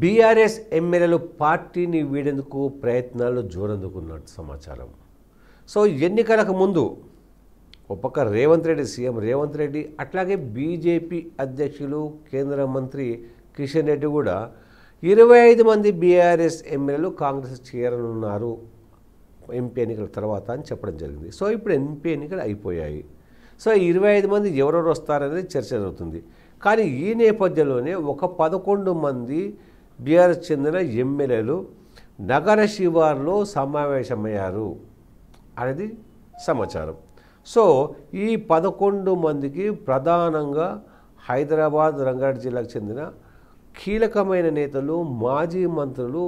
BRS ఎమ్మెల్యేలు పార్టీని వీడేందుకు ప్రయత్నాలు జోరందుకున్నట్టు సమాచారం. సో ఎన్నికలకు ముందు ఒక పక్క సీఎం రేవంత్ రెడ్డి అట్లాగే బీజేపీ అధ్యక్షులు కేంద్ర మంత్రి కిషన్ రెడ్డి కూడా 25 మంది బీఆర్ఎస్ ఎమ్మెల్యేలు కాంగ్రెస్ చేరనున్నారు ఎంపీ ఎన్నికల తర్వాత అని చెప్పడం జరిగింది. సో ఇప్పుడు ఎంపీ ఎన్నికలు అయిపోయాయి. సో 25 మంది ఎవరెవరు వస్తారనేది చర్చ జరుగుతుంది. కానీ ఈ నేపథ్యంలోనే ఒక 11 మంది బీఆర్ఎస్ చెందిన ఎమ్మెల్యేలు నగర శివార్లో సమావేశమయ్యారు అనేది సమాచారం. సో ఈ 11 మందికి ప్రధానంగా హైదరాబాద్ రంగారెడ్డి జిల్లాకు చెందిన కీలకమైన నేతలు, మాజీ మంత్రులు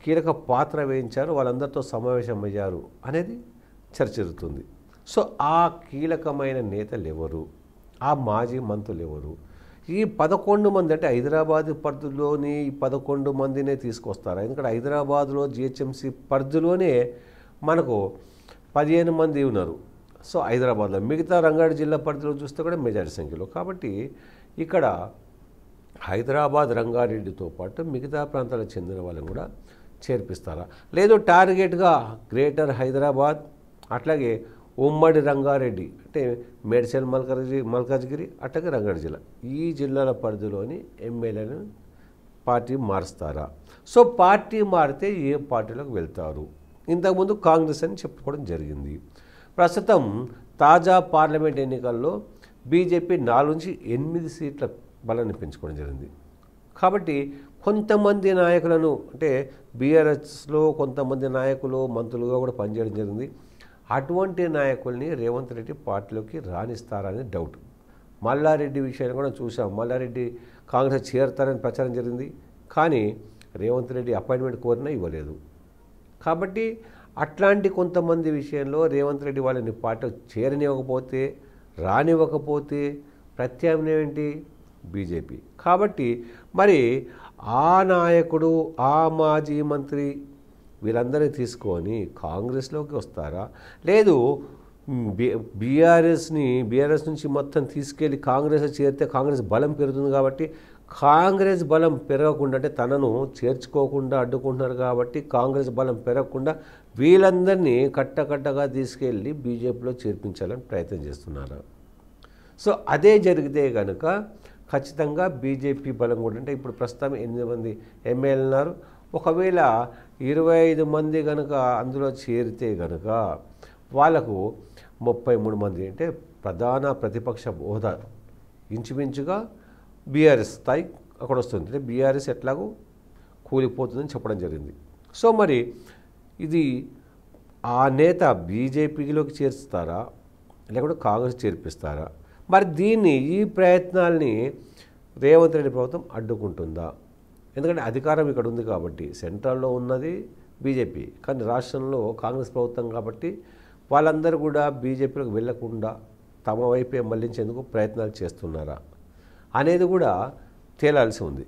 కీలక పాత్ర వహించారు, వాళ్ళందరితో సమావేశమయ్యారు అనేది చర్చ జరుగుతుంది. సో ఆ కీలకమైన నేతలు ఎవరు, ఆ మాజీ మంత్రులు ఎవరు, ఈ 11 మంది అంటే హైదరాబాద్ పరిధిలోని 11 మందినే తీసుకొస్తారు. ఎందుకంటే హైదరాబాద్లో జిహెచ్ఎంసీ పరిధిలోనే మనకు 15 మంది ఉన్నారు. సో హైదరాబాద్లో మిగతా రంగారెడ్డి జిల్లా పరిధిలో చూస్తే కూడా మెజారిటీ సంఖ్యలో. కాబట్టి ఇక్కడ హైదరాబాద్ రంగారెడ్డితో పాటు మిగతా ప్రాంతాలకు చెందిన వాళ్ళని కూడా చేర్పిస్తారా, లేదు టార్గెట్గా గ్రేటర్ హైదరాబాద్ అట్లాగే ఉమ్మడి రంగారెడ్డి అంటే మేడ్చల్ మల్కాజ్గిరి అట్లాగే రంగారెడ్డి జిల్లా ఈ జిల్లాల పరిధిలోని ఎమ్మెల్యేలను పార్టీ మారుస్తారా? సో పార్టీ మారితే ఏ పార్టీలోకి వెళ్తారు? ఇంతకుముందు కాంగ్రెస్ అని చెప్పుకోవడం జరిగింది. ప్రస్తుతం తాజా పార్లమెంట్ ఎన్నికల్లో బీజేపీ 4 నుంచి 8 సీట్ల బలాన్ని పెంచుకోవడం జరిగింది. కాబట్టి కొంతమంది నాయకులను అంటే బీఆర్ఎస్లో కొంతమంది నాయకులు మంత్రులుగా కూడా పనిచేయడం జరిగింది. అటువంటి నాయకుల్ని రేవంత్ రెడ్డి పార్టీలోకి రాణిస్తారని డౌట్. మల్లారెడ్డి విషయాన్ని కూడా చూసాం. మల్లారెడ్డి కాంగ్రెస్ చేరతారని ప్రచారం జరిగింది. కానీ రేవంత్ రెడ్డి అపాయింట్మెంట్ కోరినా ఇవ్వలేదు. కాబట్టి అట్లాంటి కొంతమంది విషయంలో రేవంత్ రెడ్డి వాళ్ళని పార్టీలో చేరనివ్వకపోతే, రానివ్వకపోతే ప్రత్యామ్నాయం ఏంటి? బీజేపీ. కాబట్టి మరి ఆ నాయకుడు, ఆ మాజీ మంత్రి వీళ్ళందరినీ తీసుకొని కాంగ్రెస్లోకి వస్తారా, లేదు బీఆర్ఎస్ నుంచి మొత్తం తీసుకెళ్ళి కాంగ్రెస్ చేరితే కాంగ్రెస్ బలం పెరుగుతుంది కాబట్టి కాంగ్రెస్ బలం పెరగకుండా అంటే తనను చేర్చుకోకుండా అడ్డుకుంటున్నారు కాబట్టి కాంగ్రెస్ బలం పెరగకుండా వీళ్ళందరినీ కట్టకట్టగా తీసుకెళ్ళి బీజేపీలో చేర్పించాలని ప్రయత్నం చేస్తున్నారు. సో అదే జరిగితే కనుక ఖచ్చితంగా బీజేపీ బలం కూడా అంటే ఇప్పుడు ప్రస్తుతం 8 మంది ఎమ్మెల్యేలు ఉన్నారు. ఒకవేళ 25 మంది కనుక అందులో చేరితే కనుక వాళ్ళకు 33 మంది అంటే ప్రధాన ప్రతిపక్ష హోదా ఇంచుమించుగా బీఆర్ఎస్ స్థాయి అక్కడ వస్తుంది. అంటే బీఆర్ఎస్ ఎట్లాగో కూలిపోతుందని చెప్పడం జరిగింది. సో మరి ఇది ఆ నేత బీజేపీలోకి చేర్చుతారా లేకుంటే కాంగ్రెస్ చేర్పిస్తారా? మరి ఈ ప్రయత్నాల్ని రేవంత్ రెడ్డి ప్రభుత్వం అడ్డుకుంటుందా? ఎందుకంటే అధికారం ఇక్కడ ఉంది కాబట్టి, సెంట్రల్లో ఉన్నది బీజేపీ కానీ రాష్ట్రంలో కాంగ్రెస్ ప్రభుత్వం కాబట్టి వాళ్ళందరూ కూడా బీజేపీలోకి వెళ్లకుండా తమ వైపే మళ్లించేందుకు ప్రయత్నాలు చేస్తున్నారా అనేది కూడా తేలాల్సి ఉంది.